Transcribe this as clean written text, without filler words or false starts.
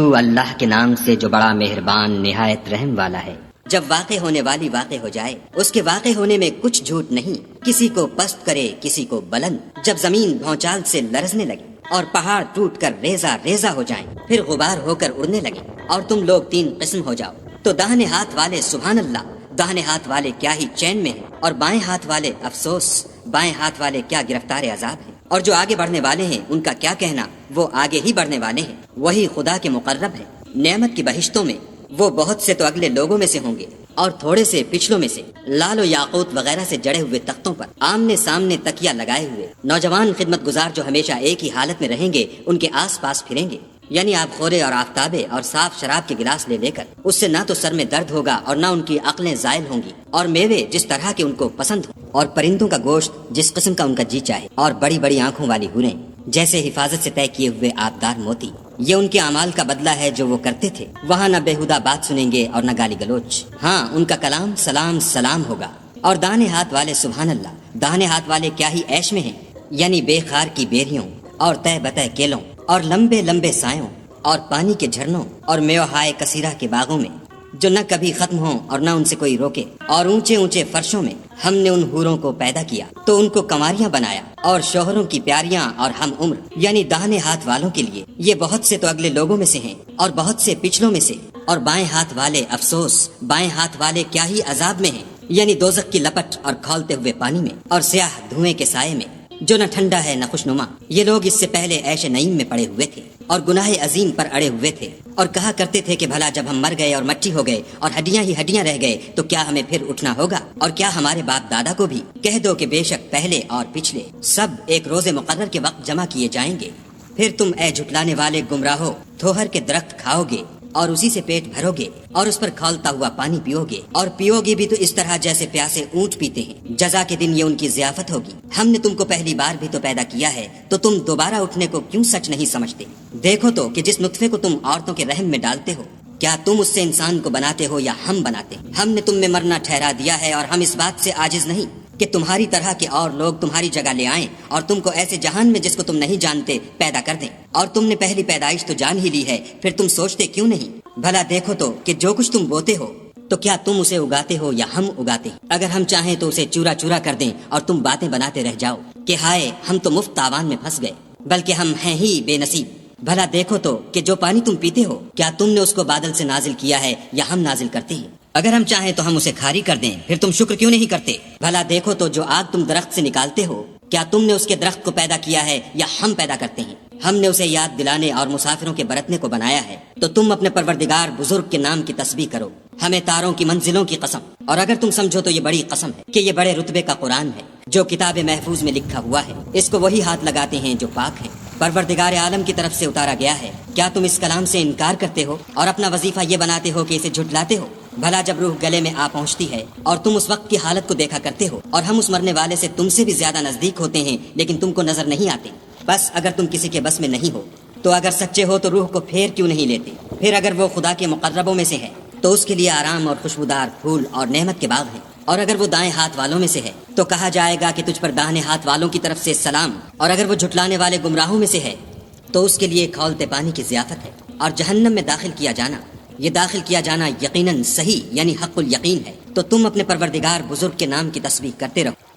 تو اللہ کے نام سے جو بڑا مہربان نہایت رحم والا ہے۔ جب واقع ہونے والی واقع ہو جائے، اس کے واقع ہونے میں کچھ جھوٹ نہیں، کسی کو پست کرے کسی کو بلند۔ جب زمین بھونچال سے لرزنے لگے اور پہاڑ ٹوٹ کر ریزہ ریزہ ہو جائیں، پھر غبار ہو کر اڑنے لگے اور تم لوگ تین قسم ہو جاؤ، تو داہنے ہاتھ والے سبحان اللہ، داہنے ہاتھ والے کیا ہی چین میں ہیں، اور بائیں ہاتھ والے افسوس، بائیں ہاتھ والے کیا گرفتار عذاب ہیں۔ اور جو آگے بڑھنے والے ہیں ان کا کیا کہنا، وہ آگے ہی بڑھنے والے ہیں، وہی خدا کے مقرب ہے۔ نعمت کی بہشتوں میں وہ بہت سے تو اگلے لوگوں میں سے ہوں گے اور تھوڑے سے پچھلوں میں سے، لال و یاقوت وغیرہ سے جڑے ہوئے تختوں پر آمنے سامنے تکیہ لگائے ہوئے نوجوان خدمت گزار جو ہمیشہ ایک ہی حالت میں رہیں گے، ان کے آس پاس پھریں گے، یعنی آپ خورے اور آفتابے اور صاف شراب کے گلاس لے لے کر، اس سے نہ تو سر میں درد ہوگا اور نہ ان کی عقلیں زائل ہوں گی، اور میوے جس طرح کے ان کو پسند ہوں، اور پرندوں کا گوشت جس قسم کا ان کا جی چاہے، اور بڑی بڑی آنکھوں والی حوریں جیسے حفاظت سے طے کیے ہوئے آبدار موتی۔ یہ ان کے اعمال کا بدلہ ہے جو وہ کرتے تھے۔ وہاں نہ بےہودہ بات سنیں گے اور نہ گالی گلوچ، ہاں ان کا کلام سلام سلام ہوگا۔ اور داہنے ہاتھ والے سبحان اللہ، داہنے ہاتھ والے کیا ہی عیش میں ہیں، یعنی بے خار کی بیریوں اور تہ بتہ کیلوں اور لمبے لمبے سایوں اور پانی کے جھرنوں اور میوہائے کثیرہ کے باغوں میں جو نہ کبھی ختم ہوں اور نہ ان سے کوئی روکے، اور اونچے اونچے فرشوں میں ہم نے ان حوروں کو پیدا کیا تو ان کو کنواریاں بنایا، اور شوہروں کی پیاریاں اور ہم عمر، یعنی داہنے ہاتھ والوں کے لیے یہ بہت سے تو اگلے لوگوں میں سے ہیں اور بہت سے پچھلوں میں سے۔ اور بائیں ہاتھ والے افسوس، بائیں ہاتھ والے کیا ہی عذاب میں ہیں، یعنی دوزخ کی لپٹ اور کھولتے ہوئے پانی میں اور سیاہ دھوئیں کے سائے میں جو نہ ٹھنڈا ہے نہ خوشنما۔ یہ لوگ اس سے پہلے عیش نعیم میں پڑے ہوئے تھے اور گناہ عظیم پر اڑے ہوئے تھے، اور کہا کرتے تھے کہ بھلا جب ہم مر گئے اور مٹی ہو گئے اور ہڈیاں ہی ہڈیاں رہ گئے تو کیا ہمیں پھر اٹھنا ہوگا؟ اور کیا ہمارے باپ دادا کو بھی؟ کہہ دو کہ بے شک پہلے اور پچھلے سب ایک روز مقرر کے وقت جمع کیے جائیں گے۔ پھر تم اے جھٹلانے والے گمراہو تھوہر کے درخت کھاؤ گے اور اسی سے پیٹ بھرو گے اور اس پر کھولتا ہوا پانی پیو گے، اور پیو گے بھی تو اس طرح جیسے پیاسے اونٹ پیتے ہیں۔ جزا کے دن یہ ان کی ضیافت ہوگی۔ ہم نے تم کو پہلی بار بھی تو پیدا کیا ہے، تو تم دوبارہ اٹھنے کو کیوں سچ نہیں سمجھتے؟ دیکھو تو کہ جس نطفے کو تم عورتوں کے رحم میں ڈالتے ہو، کیا تم اس سے انسان کو بناتے ہو یا ہم بناتے ہیں؟ ہم نے تم میں مرنا ٹھہرا دیا ہے، اور ہم اس بات سے عاجز نہیں کہ تمہاری طرح کے اور لوگ تمہاری جگہ لے آئیں اور تم کو ایسے جہان میں جس کو تم نہیں جانتے پیدا کر دیں۔ اور تم نے پہلی پیدائش تو جان ہی لی ہے، پھر تم سوچتے کیوں نہیں؟ بھلا دیکھو تو کہ جو کچھ تم بوتے ہو تو کیا تم اسے اگاتے ہو یا ہم اگاتے ہیں؟ اگر ہم چاہیں تو اسے چورا چورا کر دیں اور تم باتیں بناتے رہ جاؤ کہ ہائے ہم تو مفت تاوان میں پھنس گئے، بلکہ ہم ہیں ہی بے نصیب۔ بھلا دیکھو تو کہ جو پانی تم پیتے ہو کیا تم نے اس کو بادل سے نازل کیا ہے یا ہم نازل کرتے ہیں؟ اگر ہم چاہیں تو ہم اسے کھاری کر دیں، پھر تم شکر کیوں نہیں کرتے؟ بھلا دیکھو تو جو آگ تم درخت سے نکالتے ہو کیا تم نے اس کے درخت کو پیدا کیا ہے یا ہم پیدا کرتے ہیں؟ ہم نے اسے یاد دلانے اور مسافروں کے برتنے کو بنایا ہے، تو تم اپنے پروردگار بزرگ کے نام کی تسبیح کرو، ہمیں تاروں کی منزلوں کی قسم۔ اور اگر تم سمجھو تو یہ بڑی قسم ہے کہ یہ بڑے رتبے کا قرآن ہے جو کتاب محفوظ میں لکھا ہوا ہے، اس کو وہی ہاتھ لگاتے ہیں جو پاک ہیں، پروردگار عالم کی طرف سے اتارا گیا ہے۔ کیا تم اس کلام سے انکار کرتے ہو اور اپنا وظیفہ یہ بناتے ہو کہ اسے جھٹلاتے ہو؟ بھلا جب روح گلے میں آ پہنچتی ہے اور تم اس وقت کی حالت کو دیکھا کرتے ہو، اور ہم اس مرنے والے سے تم سے بھی زیادہ نزدیک ہوتے ہیں لیکن تم کو نظر نہیں آتے۔ بس اگر تم کسی کے بس میں نہیں ہو تو اگر سچے ہو تو روح کو پھیر کیوں نہیں لیتے؟ پھر اگر وہ خدا کے مقربوں میں سے ہے تو اس کے لیے آرام اور خوشبودار پھول اور نعمت کے باغ ہیں، اور اگر وہ دائیں ہاتھ والوں میں سے ہے تو کہا جائے گا کہ تجھ پر داہنے ہاتھ والوں کی طرف سے سلام، اور اگر وہ جھٹلانے والے گمراہوں میں سے ہے تو اس کے لیے کھولتے پانی کی ضیافت ہے۔ اور جہنم میں داخل کیا جانا، یہ داخل کیا جانا یقیناً صحیح یعنی حق الیقین ہے۔ تو تم اپنے پروردگار بزرگ کے نام کی تسبیح کرتے رہو۔